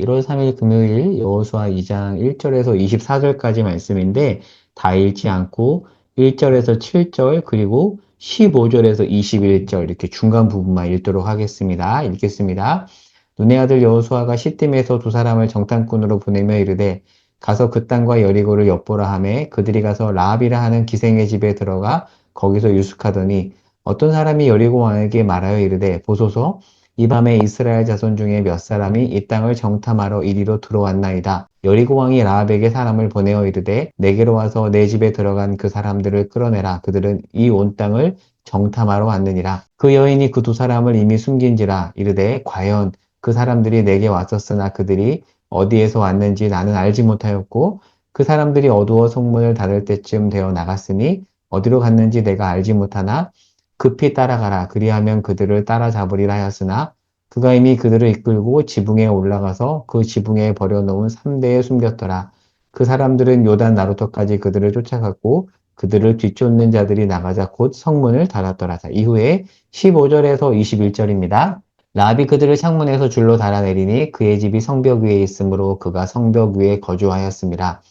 1월 3일 금요일 여호수아 2장 1절에서 24절까지 말씀인데 다 읽지 않고 1절에서 7절 그리고 15절에서 21절 이렇게 중간 부분만 읽도록 하겠습니다. 읽겠습니다. 눈의 아들 여호수아가 시딤에서 두 사람을 정탐꾼으로 보내며 이르되 가서 그 땅과 여리고를 엿보라 하매 그들이 가서 라합이라 하는 기생의 집에 들어가 거기서 유숙하더니 어떤 사람이 여리고 왕에게 말하여 이르되 보소서 이 밤에 이스라엘 자손 중에 몇 사람이 이 땅을 정탐하러 이리로 들어왔나이다. 여리고 왕이 라합에게 사람을 보내어 이르되 내게로 와서 내 집에 들어간 그 사람들을 끌어내라. 그들은 이 온 땅을 정탐하러 왔느니라. 그 여인이 그 두 사람을 이미 숨긴지라 이르되 과연 그 사람들이 내게 왔었으나 그들이 어디에서 왔는지 나는 알지 못하였고 그 사람들이 어두워 성문을 닫을 때쯤 되어 나갔으니 어디로 갔는지 내가 알지 못하나 급히 따라가라. 그리하면 그들을 따라잡으리라 하였으나 그가 이미 그들을 이끌고 지붕에 올라가서 그 지붕에 버려놓은 삼대에 숨겼더라. 그 사람들은 요단 나루터까지 그들을 쫓아갔고 그들을 뒤쫓는 자들이 나가자 곧 성문을 닫았더라. 자, 이후에 15절에서 21절입니다. 라합이 그들을 창문에서 줄로 달아내리니 그의 집이 성벽 위에 있으므로 그가 성벽 위에 거주하였습니다.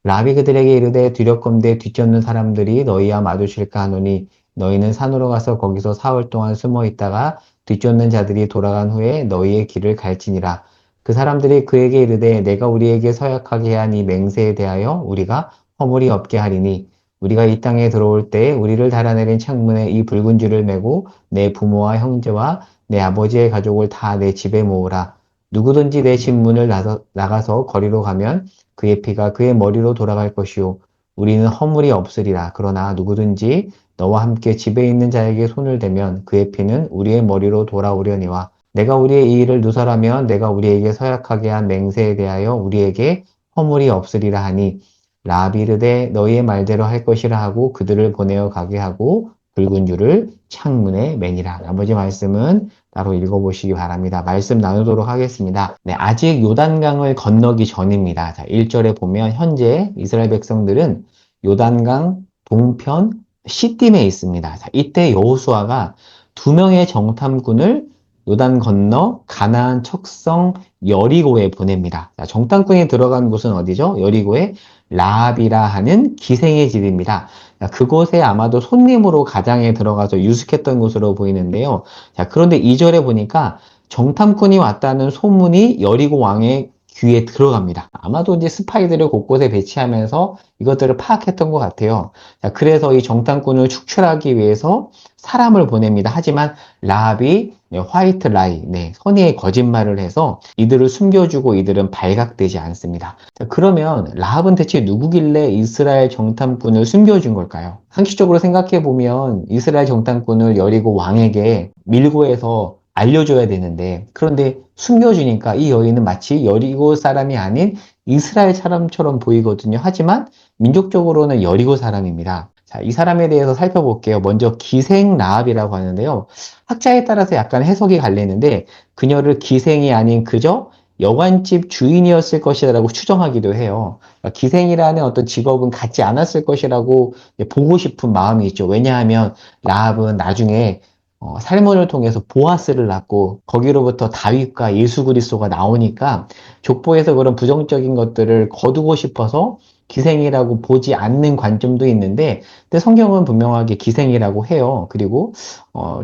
라합이 그들에게 이르되 두렵건대 뒤쫓는 사람들이 너희와 마주칠까 하노니 너희는 산으로 가서 거기서 사흘 동안 숨어 있다가 뒤쫓는 자들이 돌아간 후에 너희의 길을 갈지니라. 그 사람들이 그에게 이르되 내가 우리에게 서약하게 한 이 맹세에 대하여 우리가 허물이 없게 하리니 우리가 이 땅에 들어올 때 우리를 달아내린 창문에 이 붉은 줄을 매고 내 부모와 형제와 내 아버지의 가족을 다 내 집에 모으라. 누구든지 내 집 문을 나가서 거리로 가면 그의 피가 그의 머리로 돌아갈 것이요 우리는 허물이 없으리라. 그러나 누구든지 너와 함께 집에 있는 자에게 손을 대면 그의 피는 우리의 머리로 돌아오려니와 내가 우리의 이 일을 누설하면 내가 우리에게 서약하게 한 맹세에 대하여 우리에게 허물이 없으리라 하니 라합이 이르되 너희의 말대로 할 것이라 하고 그들을 보내어 가게 하고 붉은 줄을 창문에 매니라. 나머지 말씀은 따로 읽어보시기 바랍니다. 말씀 나누도록 하겠습니다. 네, 아직 요단강을 건너기 전입니다. 자, 1절에 보면 현재 이스라엘 백성들은 요단강 동편 시딤에 있습니다. 자, 이때 여호수아가 두 명의 정탐꾼을 요단 건너 가나안 척성 여리고에 보냅니다. 자, 정탐꾼이 들어간 곳은 어디죠? 여리고의 라합이라 하는 기생의 집입니다. 자, 그곳에 아마도 손님으로 가장에 들어가서 유숙했던 곳으로 보이는데요. 자, 그런데 2절에 보니까 정탐꾼이 왔다는 소문이 여리고 왕의 귀에 들어갑니다. 아마도 이제 스파이들을 곳곳에 배치하면서 이것들을 파악했던 것 같아요. 자, 그래서 이 정탐꾼을 축출하기 위해서 사람을 보냅니다. 하지만 라합이 화이트 라이, 선의의 거짓말을 해서 이들을 숨겨주고 이들은 발각되지 않습니다. 자, 그러면 라합은 대체 누구길래 이스라엘 정탐꾼을 숨겨준 걸까요? 상식적으로 생각해 보면 이스라엘 정탐꾼을 여리고 왕에게 밀고해서 알려줘야 되는데 그런데 숨겨주니까 이 여인은 마치 여리고 사람이 아닌 이스라엘 사람처럼 보이거든요. 하지만 민족적으로는 여리고 사람입니다. 자, 이 사람에 대해서 살펴볼게요. 먼저 기생 라합이라고 하는데요. 학자에 따라서 약간 해석이 갈리는데 그녀를 기생이 아닌 그저 여관집 주인이었을 것이라고 추정하기도 해요. 그러니까 기생이라는 어떤 직업은 갖지 않았을 것이라고 보고 싶은 마음이 있죠. 왜냐하면 라합은 나중에 살몬을 통해서 보아스를 낳고 거기로부터 다윗과 예수 그리스도가 나오니까 족보에서 그런 부정적인 것들을 거두고 싶어서 기생이라고 보지 않는 관점도 있는데 근데 성경은 분명하게 기생이라고 해요. 그리고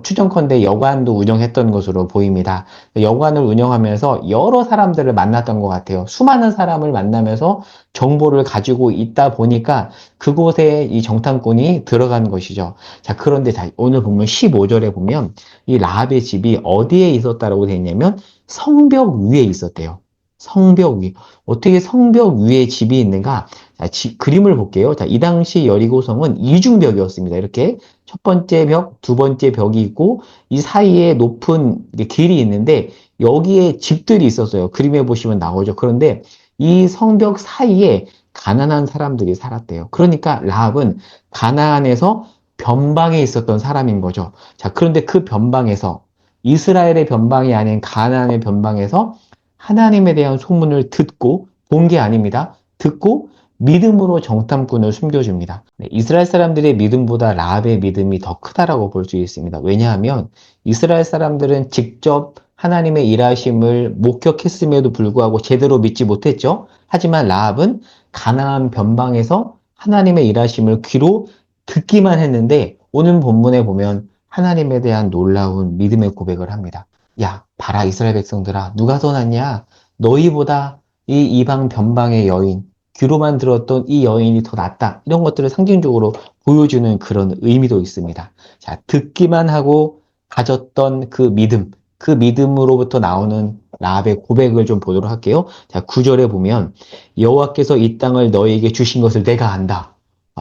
추정컨대 여관도 운영했던 것으로 보입니다. 여관을 운영하면서 여러 사람들을 만났던 것 같아요. 수많은 사람을 만나면서 정보를 가지고 있다 보니까 그곳에 이 정탐꾼이 들어간 것이죠. 자, 그런데 오늘 보면 15절에 보면 이 라합의 집이 어디에 있었다라고 되어 있냐면 성벽 위에 있었대요. 성벽 위. 어떻게 성벽 위에 집이 있는가? 자, 그림을 볼게요. 자, 이 당시 여리고성은 이중벽이었습니다. 이렇게 첫 번째 벽, 두 번째 벽이 있고 이 사이에 높은 길이 있는데 여기에 집들이 있었어요. 그림에 보시면 나오죠. 그런데 이 성벽 사이에 가난한 사람들이 살았대요. 그러니까 라합은 가나안에서 변방에 있었던 사람인 거죠. 자, 그런데 그 변방에서 이스라엘의 변방이 아닌 가나안의 변방에서 하나님에 대한 소문을 듣고 본 게 아닙니다. 듣고 믿음으로 정탐꾼을 숨겨줍니다. 이스라엘 사람들의 믿음보다 라합의 믿음이 더 크다라고 볼 수 있습니다. 왜냐하면 이스라엘 사람들은 직접 하나님의 일하심을 목격했음에도 불구하고 제대로 믿지 못했죠. 하지만 라합은 가나안 변방에서 하나님의 일하심을 귀로 듣기만 했는데 오늘 본문에 보면 하나님에 대한 놀라운 믿음의 고백을 합니다. 야, 봐라 이스라엘 백성들아, 누가 더 낫냐? 너희보다 이 이방 변방의 여인, 귀로만 들었던 이 여인이 더 낫다. 이런 것들을 상징적으로 보여주는 그런 의미도 있습니다. 자, 듣기만 하고 가졌던 그 믿음, 그 믿음으로부터 나오는 라합의 고백을 좀 보도록 할게요. 자, 9절에 보면 여호와께서 이 땅을 너희에게 주신 것을 내가 안다.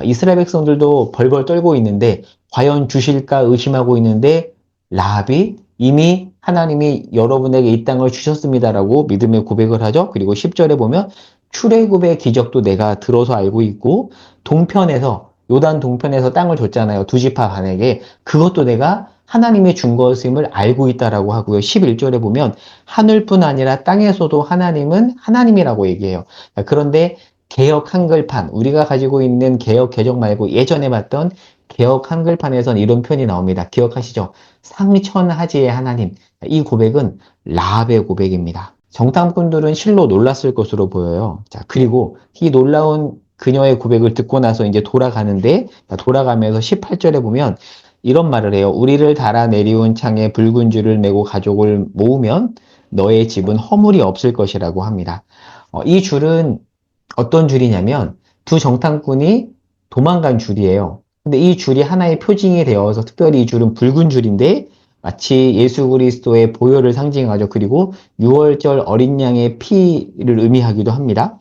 이스라엘 백성들도 벌벌 떨고 있는데 과연 주실까 의심하고 있는데 라합이 이미 하나님이 여러분에게 이 땅을 주셨습니다라고 믿음의 고백을 하죠. 그리고 10절에 보면 출애굽의 기적도 내가 들어서 알고 있고 동편에서 요단 동편에서 땅을 줬잖아요. 두 지파 반에게. 그것도 내가 하나님이 준 것임을 알고 있다라고 하고요. 11절에 보면 하늘뿐 아니라 땅에서도 하나님은 하나님이라고 얘기해요. 그런데 개역 한글판, 우리가 가지고 있는 개역 개정 말고 예전에 봤던 개역 한글판에선 이런 표현이 나옵니다. 기억하시죠? 상천하지의 하나님. 이 고백은 라합의 고백입니다. 정탐꾼들은 실로 놀랐을 것으로 보여요. 자, 그리고 이 놀라운 그녀의 고백을 듣고 나서 이제 돌아가는데, 돌아가면서 18절에 보면 이런 말을 해요. 우리를 달아 내리운 창에 붉은 줄을 메고 가족을 모으면 너의 집은 허물이 없을 것이라고 합니다. 이 줄은 어떤 줄이냐면 두 정탐꾼이 도망간 줄이에요. 근데 이 줄이 하나의 표징이 되어서 특별히 이 줄은 붉은 줄인데 마치 예수 그리스도의 보혈을 상징하죠. 그리고 6월절 어린 양의 피를 의미하기도 합니다.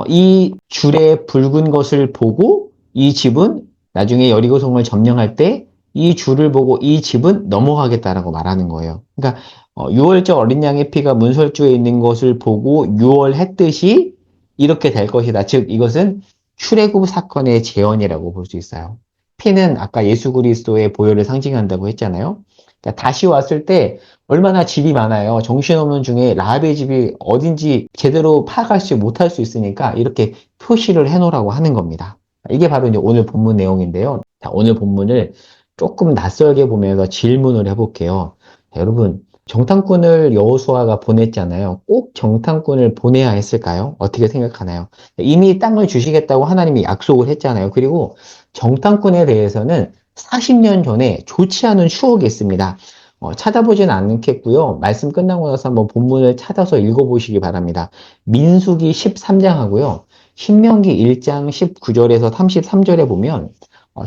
이 줄의 붉은 것을 보고 이 집은 나중에 여리고성을 점령할 때 이 줄을 보고 이 집은 넘어가겠다라고 말하는 거예요. 그러니까 6월절 어린 양의 피가 문설주에 있는 것을 보고 6월 했듯이 이렇게 될 것이다. 즉 이것은 출애굽 사건의 재현이라고 볼 수 있어요. 피는 아까 예수 그리스도의 보혈을 상징한다고 했잖아요. 그러니까 다시 왔을 때 얼마나 집이 많아요. 정신없는 중에 라합의 집이 어딘지 제대로 파악하지 못할 수 있으니까 이렇게 표시를 해놓으라고 하는 겁니다. 이게 바로 이제 오늘 본문 내용인데요. 자, 오늘 본문을 조금 낯설게 보면서 질문을 해볼게요. 자, 여러분, 정탐꾼을 여호수아가 보냈잖아요. 꼭 정탐꾼을 보내야 했을까요? 어떻게 생각하나요? 이미 땅을 주시겠다고 하나님이 약속을 했잖아요. 그리고 정탐꾼에 대해서는 40년 전에 좋지 않은 추억이 있습니다. 찾아보진 않겠고요. 말씀 끝나고 나서 한번 본문을 찾아서 읽어보시기 바랍니다. 민수기 13장 하고요. 신명기 1장 19절에서 33절에 보면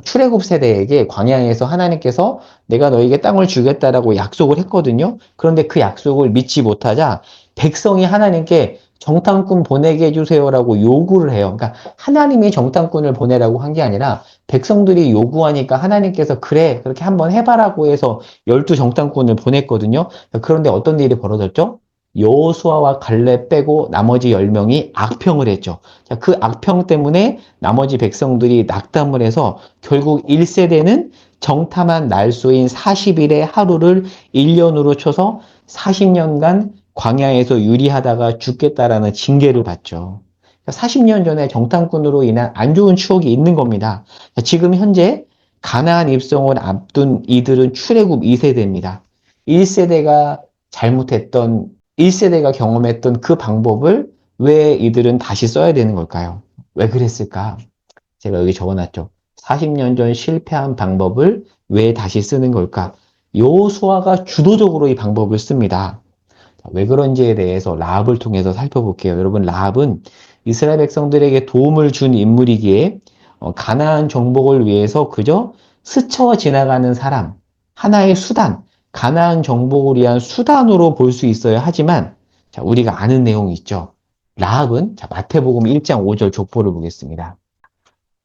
출애굽 세대에게 광야에서 하나님께서 내가 너에게 땅을 주겠다라고 약속을 했거든요. 그런데 그 약속을 믿지 못하자 백성이 하나님께 정탐꾼 보내게 해주세요라고 요구를 해요. 그러니까 하나님이 정탐꾼을 보내라고 한 게 아니라 백성들이 요구하니까 하나님께서 그래 그렇게 한번 해봐라고 해서 12 정탐꾼을 보냈거든요. 그런데 어떤 일이 벌어졌죠? 여호수아와 갈렙 빼고 나머지 10명이 악평을 했죠. 자, 그 악평 때문에 나머지 백성들이 낙담을 해서 결국 1세대는 정탐한 날수인 40일의 하루를 1년으로 쳐서 40년간 광야에서 유리하다가 죽겠다라는 징계를 받죠. 40년 전에 정탐꾼으로 인한 안 좋은 추억이 있는 겁니다. 지금 현재 가나안 입성을 앞둔 이들은 출애굽 2세대입니다. 1세대가 잘못했던 1세대가 경험했던 그 방법을 왜 이들은 다시 써야 되는 걸까요? 왜 그랬을까? 제가 여기 적어놨죠. 40년 전 실패한 방법을 왜 다시 쓰는 걸까? 여호수아가 주도적으로 이 방법을 씁니다. 왜 그런지에 대해서 라합을 통해서 살펴볼게요. 여러분, 라합은 이스라엘 백성들에게 도움을 준 인물이기에 가나안 정복을 위해서 그저 스쳐 지나가는 사람, 하나의 수단, 가나안 정복을 위한 수단으로 볼 수 있어야 하지만 자, 우리가 아는 내용이 있죠. 라합은 자, 마태복음 1장 5절 족보를 보겠습니다.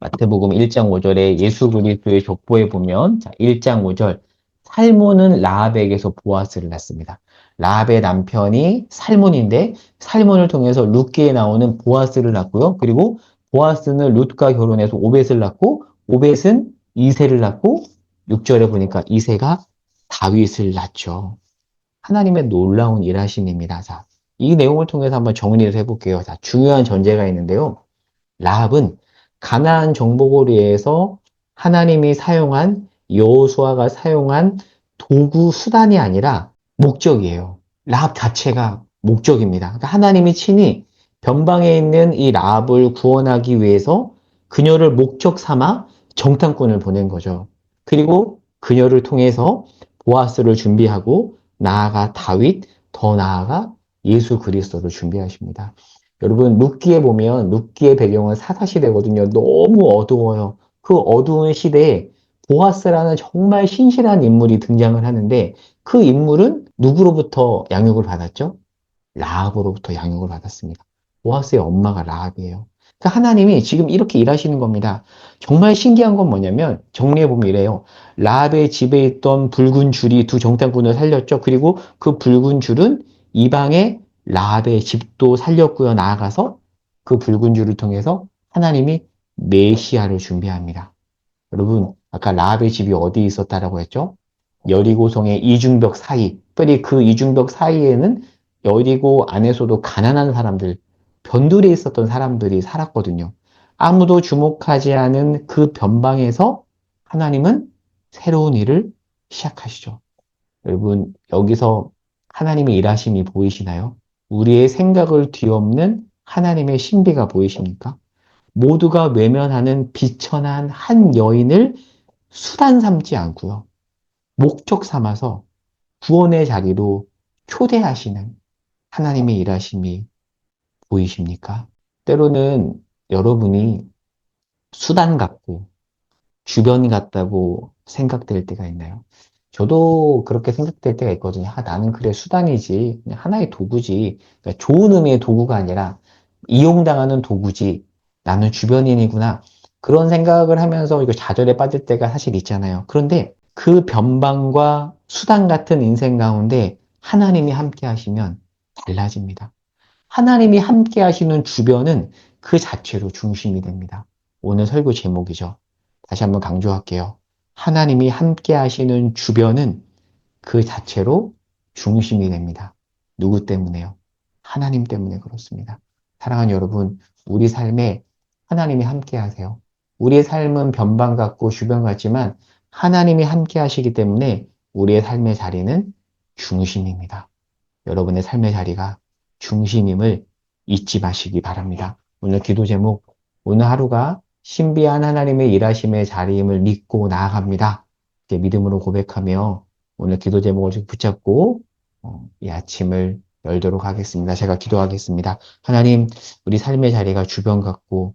마태복음 1장 5절에 예수 그리스도의 족보에 보면 자, 1장 5절 살몬은 라합에게서 보아스를 낳습니다. 라합의 남편이 살몬인데 살몬을 통해서 룻기에 나오는 보아스를 낳고요. 그리고 보아스는 룻과 결혼해서 오벳을 낳고 오벳은 이새를 낳고 6절에 보니까 이새가 다윗을 낳죠. 하나님의 놀라운 일하심입니다. 자, 이 내용을 통해서 한번 정리를 해볼게요. 자, 중요한 전제가 있는데요. 라합은 가나안 정복을 위해서 하나님이 사용한 여호수아가 사용한 도구 수단이 아니라 목적이에요. 라합 자체가 목적입니다. 그러니까 하나님이 친히 변방에 있는 이 라합을 구원하기 위해서 그녀를 목적 삼아 정탐꾼을 보낸 거죠. 그리고 그녀를 통해서 보아스를 준비하고 나아가 다윗, 더 나아가 예수 그리스도를 준비하십니다. 여러분, 룻기에 보면 룻기의 배경은 사사시대거든요. 너무 어두워요. 그 어두운 시대에 보아스라는 정말 신실한 인물이 등장을 하는데 그 인물은 누구로부터 양육을 받았죠? 라합으로부터 양육을 받았습니다. 보아스의 엄마가 라합이에요. 그러니까 하나님이 지금 이렇게 일하시는 겁니다. 정말 신기한 건 뭐냐면 정리해보면 이래요. 라합의 집에 있던 붉은 줄이 두 정탐꾼을 살렸죠. 그리고 그 붉은 줄은 이방의 라합의 집도 살렸고요. 나아가서 그 붉은 줄을 통해서 하나님이 메시아를 준비합니다. 여러분, 아까 라합의 집이 어디 있었다라고 했죠? 여리고성의 이중벽 사이. 특별히 그 이중벽 사이에는 여리고 안에서도 가난한 사람들, 변두리에 있었던 사람들이 살았거든요. 아무도 주목하지 않은 그 변방에서 하나님은 새로운 일을 시작하시죠. 여러분, 여기서 하나님의 일하심이 보이시나요? 우리의 생각을 뒤엎는 하나님의 신비가 보이십니까? 모두가 외면하는 비천한 한 여인을 수단 삼지 않고요. 목적 삼아서 구원의 자리로 초대하시는 하나님의 일하심이 보이십니까? 때로는 여러분이 수단 같고 주변 같다고 생각될 때가 있나요? 저도 그렇게 생각될 때가 있거든요. 아, 나는 그래 수단이지. 그냥 하나의 도구지. 그러니까 좋은 의미의 도구가 아니라 이용당하는 도구지. 나는 주변인이구나. 그런 생각을 하면서 이거 좌절에 빠질 때가 사실 있잖아요. 그런데 그 변방과 수단 같은 인생 가운데 하나님이 함께 하시면 달라집니다. 하나님이 함께 하시는 주변은 그 자체로 중심이 됩니다. 오늘 설교 제목이죠. 다시 한번 강조할게요. 하나님이 함께 하시는 주변은 그 자체로 중심이 됩니다. 누구 때문에요? 하나님 때문에 그렇습니다. 사랑하는 여러분, 우리 삶에 하나님이 함께 하세요. 우리의 삶은 변방 같고 주변 같지만 하나님이 함께 하시기 때문에 우리의 삶의 자리는 중심입니다. 여러분의 삶의 자리가 중심임을 잊지 마시기 바랍니다. 오늘 기도 제목, 오늘 하루가 신비한 하나님의 일하심의 자리임을 믿고 나아갑니다. 이렇게 믿음으로 고백하며 오늘 기도 제목을 좀 붙잡고 이 아침을 열도록 하겠습니다. 제가 기도하겠습니다. 하나님, 우리 삶의 자리가 주변 같고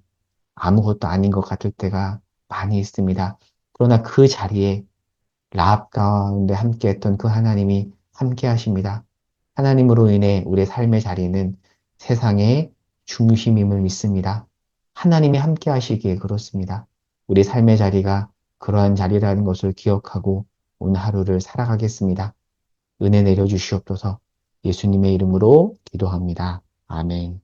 아무것도 아닌 것 같을 때가 많이 있습니다. 그러나 그 자리에 라합 가운데 함께했던 그 하나님이 함께 하십니다. 하나님으로 인해 우리의 삶의 자리는 세상의 중심임을 믿습니다. 하나님이 함께 하시기에 그렇습니다. 우리 삶의 자리가 그러한 자리라는 것을 기억하고 오늘 하루를 살아가겠습니다. 은혜 내려주시옵소서. 예수님의 이름으로 기도합니다. 아멘.